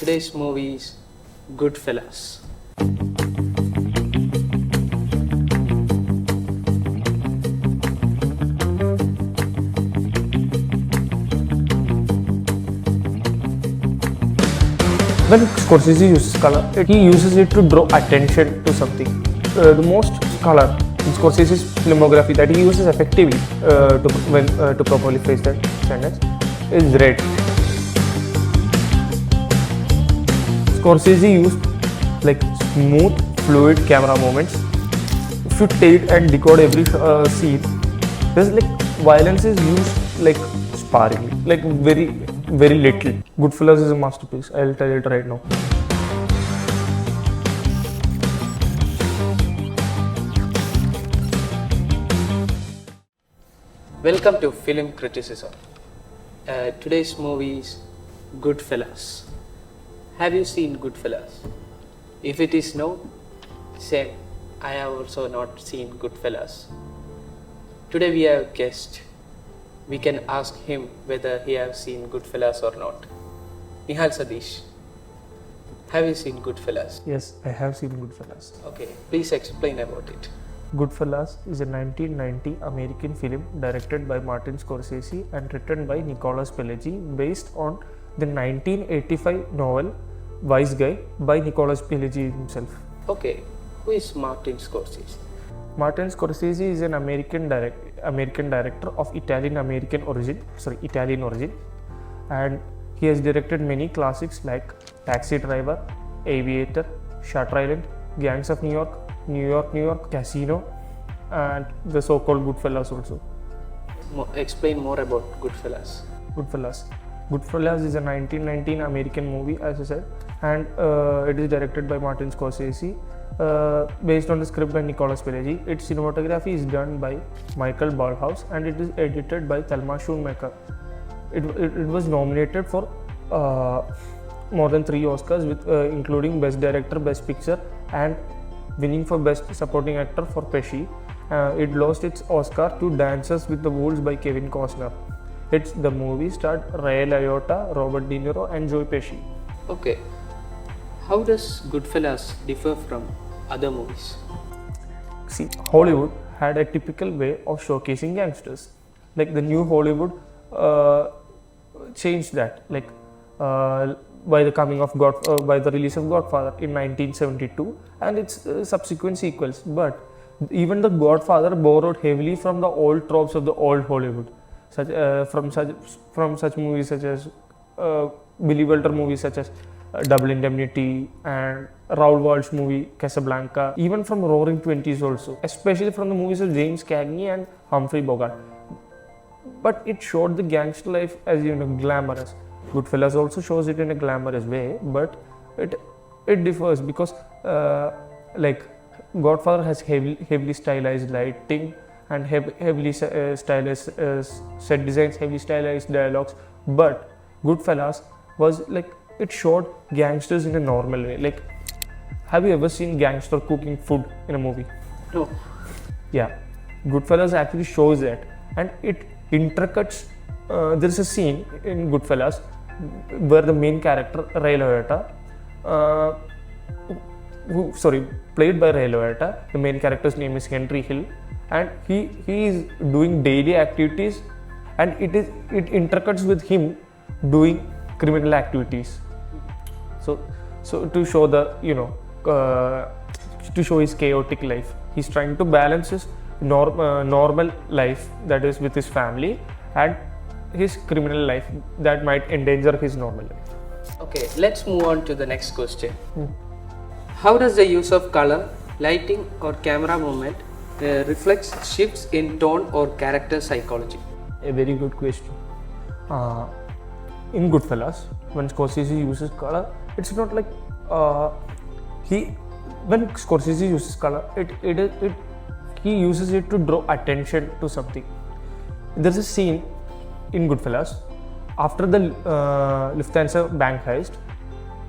Today's movie is Goodfellas. When Scorsese uses color, he uses it to draw attention to something. The most color in Scorsese's filmography that he uses effectively to properly face that sentence is red. Scorsese used like smooth, fluid camera movements. If you take and decode every scene, there's like violence is used like sparingly, like very little. Goodfellas is a masterpiece. I'll tell it right now. Welcome to Film Criticism. Today's movie is Goodfellas. Have you seen Goodfellas? If it is no, same. I have also not seen Goodfellas. Today we have a guest. We can ask him whether he has seen Goodfellas or not. Nihal Sadish, have you seen Goodfellas? Yes, I have seen Goodfellas. Okay, please explain about it. Goodfellas is a 1990 American film directed by Martin Scorsese and written by Nicolas Pileggi, based on the 1985 novel Wise Guy by Nicolas Pileggi himself. Okay, who is Martin Scorsese? Martin Scorsese is an American director of Italian origin, and he has directed many classics like Taxi Driver, Aviator, Shutter Island, Gangs of New York, New York, Casino, and the so-called Goodfellas also. Explain more about Goodfellas. Goodfellas is a 1919 American movie, as I said, and it is directed by Martin Scorsese, based on the script by Nicolas Pileggi. Its cinematography is done by Michael Ballhaus, and it is edited by Thelma Schoonmaker. It was nominated for more than 3 Oscars, with including Best Director, Best Picture, and winning for Best Supporting Actor for Pesci. It lost its Oscar to Dances with the Wolves by Kevin Costner. The movie starred Ray Liotta, Robert De Niro, and Joe Pesci. Okay, how does Goodfellas differ from other movies? See, Hollywood had a typical way of showcasing gangsters. Like the new Hollywood changed that. Like by the release of Godfather in 1972 and its subsequent sequels. But even the Godfather borrowed heavily from the old tropes of the old Hollywood, from such movies such as Billy Wilder movies such as Double Indemnity and Raoul Walsh movie Casablanca, even from Roaring Twenties also, especially from the movies of James Cagney and Humphrey Bogart. But it showed the gangster life as glamorous. Goodfellas also shows it in a glamorous way, but it differs because like Godfather has heavily stylized lighting and heavily stylized set designs, heavily stylized dialogues. But Goodfellas was like, it showed gangsters in a normal way. Like, have you ever seen gangster cooking food in a movie? No. Yeah, Goodfellas actually shows that, and it intercuts. There is a scene in Goodfellas where the main character Ray Liotta, played by Ray Liotta, the main character's name is Henry Hill, and he is doing daily activities, and it intercuts with him doing criminal activities. So to show to show his chaotic life, he's trying to balance his normal life, that is with his family, and his criminal life that might endanger his normal life. Okay, let's move on to the next question. How does the use of color, lighting, or camera movement reflects shifts in tone or character psychology? A very good question. In Goodfellas, when Scorsese uses color, it's not like when Scorsese uses color, he uses it to draw attention to something. There's a scene in Goodfellas after the Lufthansa bank heist.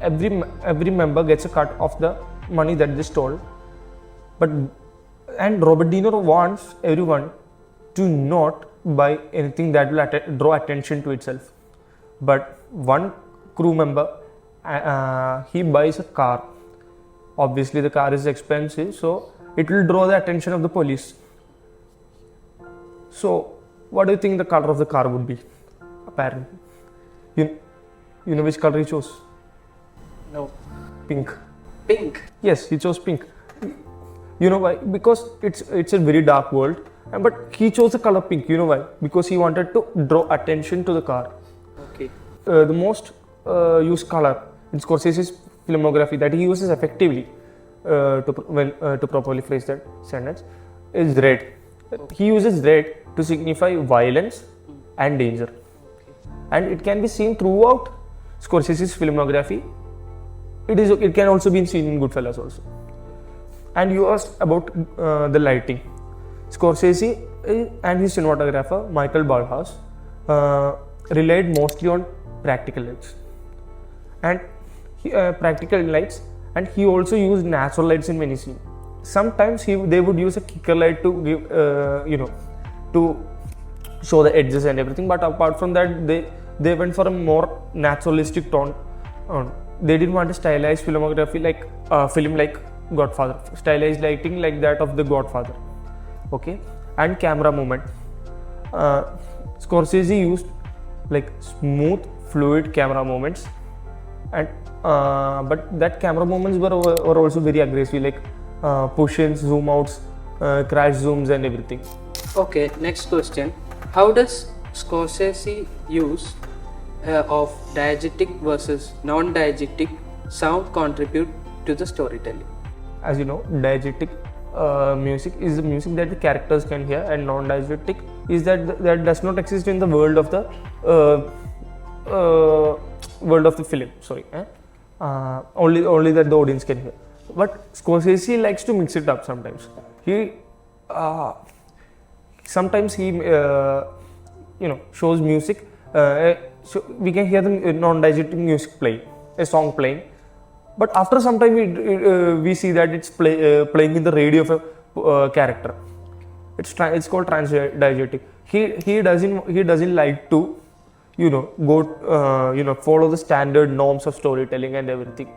Every member gets a cut of the money that they stole, and Robert De Niro wants everyone to not buy anything that will draw attention to itself. But one crew member he buys a car. Obviously the car is expensive, so it will draw the attention of the police. So what do you think the color of the car would be? Apparently, you know which color he chose? No. Pink. Pink. Yes, he chose pink. You know why? Because it's a very dark world, but he chose the color pink. You know why? Because he wanted to draw attention to the car. Okay. The most used color in Scorsese's filmography that he uses effectively to properly phrase that sentence is red. He uses red to signify violence and danger, and it can be seen throughout Scorsese's filmography. It can also be seen in Goodfellas also. And you asked about the lighting. Scorsese and his cinematographer Michael Ballhaus relied mostly on practical lights, and he also used natural lights in many scenes. Sometimes they would use a kicker light to give to show the edges and everything, but apart from that they went for a more naturalistic tone. They didn't want a stylized filmography like film like Godfather, stylized lighting like that of the Godfather. Okay, and camera movement. Scorsese used like smooth, fluid camera movements, and but that camera movements were also very aggressive, like push-ins, zoom outs, crash zooms, and everything. Okay, next question. How does Scorsese use of diegetic versus non-diegetic sound contribute to the storytelling? As you know, diegetic music is the music that the characters can hear, and non-diegetic is that does not exist in the world of the film. Sorry, only that the audience can hear. But Scorsese likes to mix it up sometimes. Sometimes he shows music. So we can hear the non-diegetic music playing, a song playing. But after some time, we see that it's playing in the radio of a character. It's called transdiegetic. He doesn't like to, follow the standard norms of storytelling and everything.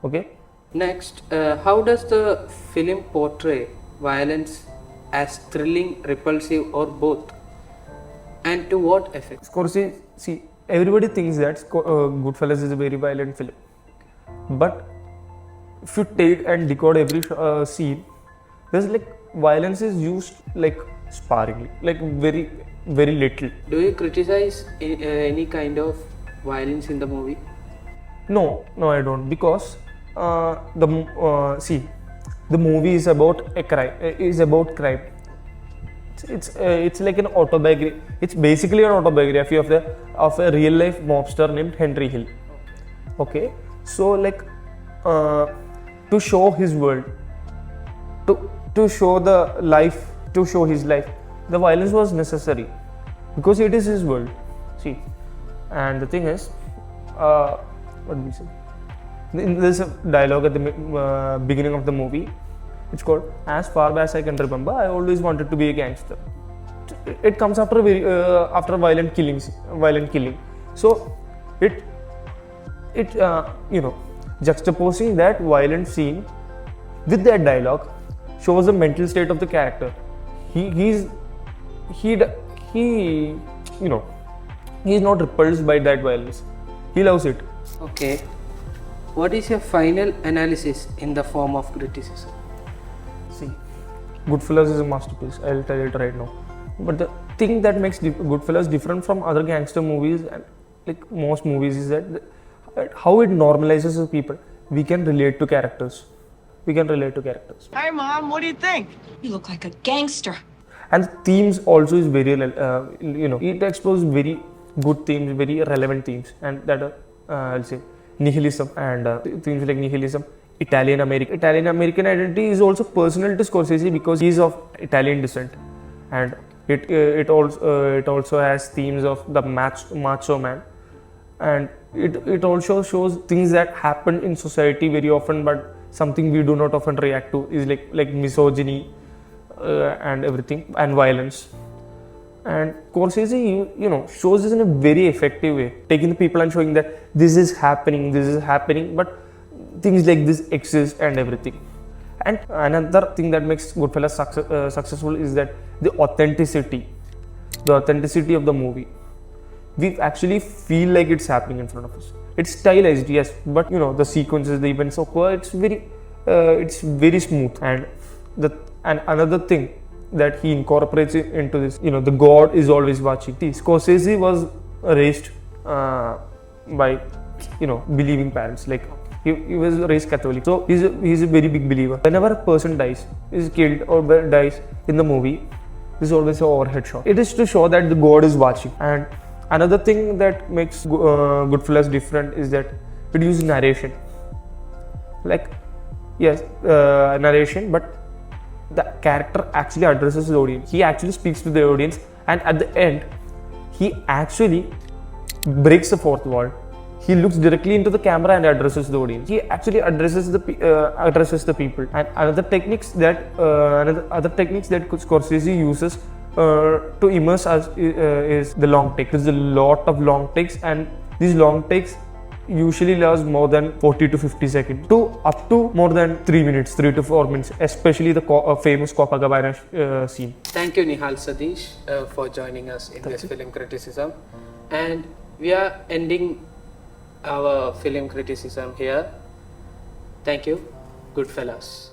Okay. Next, how does the film portray violence as thrilling, repulsive, or both? And to what effect? Scorsese, see, everybody thinks that Goodfellas is a very violent film. But if you take and decode every scene, there's like violence is used like sparingly, like very, very little. Do you criticize any kind of violence in the movie? No, I don't, because the movie is about a crime. It's like an autobiography. It's basically an autobiography of a real life mobster named Henry Hill. Okay, so like to show his world, to show the life, to show his life, the violence was necessary because it is his world. See, and the thing is, what do we say? There's a dialogue at the beginning of the movie. It's called, "As far as I can remember, I always wanted to be a gangster." It comes after violent killing. So it juxtaposing that violent scene with that dialogue shows the mental state of the character. He's not repulsed by that violence. He loves it. Okay. What is your final analysis in the form of criticism? See, Goodfellas is a masterpiece. I'll tell it right now. But the thing that makes Goodfellas different from other gangster movies and like most movies is that how it normalizes the people. We can relate to characters. Hey Mom, what do you think? You look like a gangster. And the themes also is very, it explores very good themes, very relevant themes, and that are, I'll say, nihilism and themes like nihilism, Italian American identity is also personal to Scorsese because he is of Italian descent, and it also has themes of the macho man, and it also shows things that happen in society very often, but something we do not often react to is like misogyny and everything, and violence. And Scorsese, shows this in a very effective way, taking the people and showing that this is happening, but things like this exist and everything. And another thing that makes Goodfellas successful is that the authenticity of the movie. We actually feel like it's happening in front of us. It's stylized, yes, but the sequences, the events occur. It's very smooth. And another thing that he incorporates into this, the God is always watching. See, Scorsese was raised by believing parents. Like he was raised Catholic, so he's a very big believer. Whenever a person dies, is killed or dies in the movie, there's always an overhead shot. It is to show that the God is watching. And another thing that makes Goodfellas different is that it uses narration. Like, yes, narration, but the character actually addresses the audience. He actually speaks to the audience, and at the end, he actually breaks the fourth wall. He looks directly into the camera and addresses the audience. He actually addresses the people. And other techniques that Scorsese uses to immerse us is the long take. There's a lot of long takes, and these long takes usually last more than 40 to 50 seconds to up to more than 3 minutes, 3 to 4 minutes, especially the famous Copacabana scene. Thank you, Nihal Sadish, for joining us in this film criticism. And we are ending our film criticism here. Thank you. Goodfellas.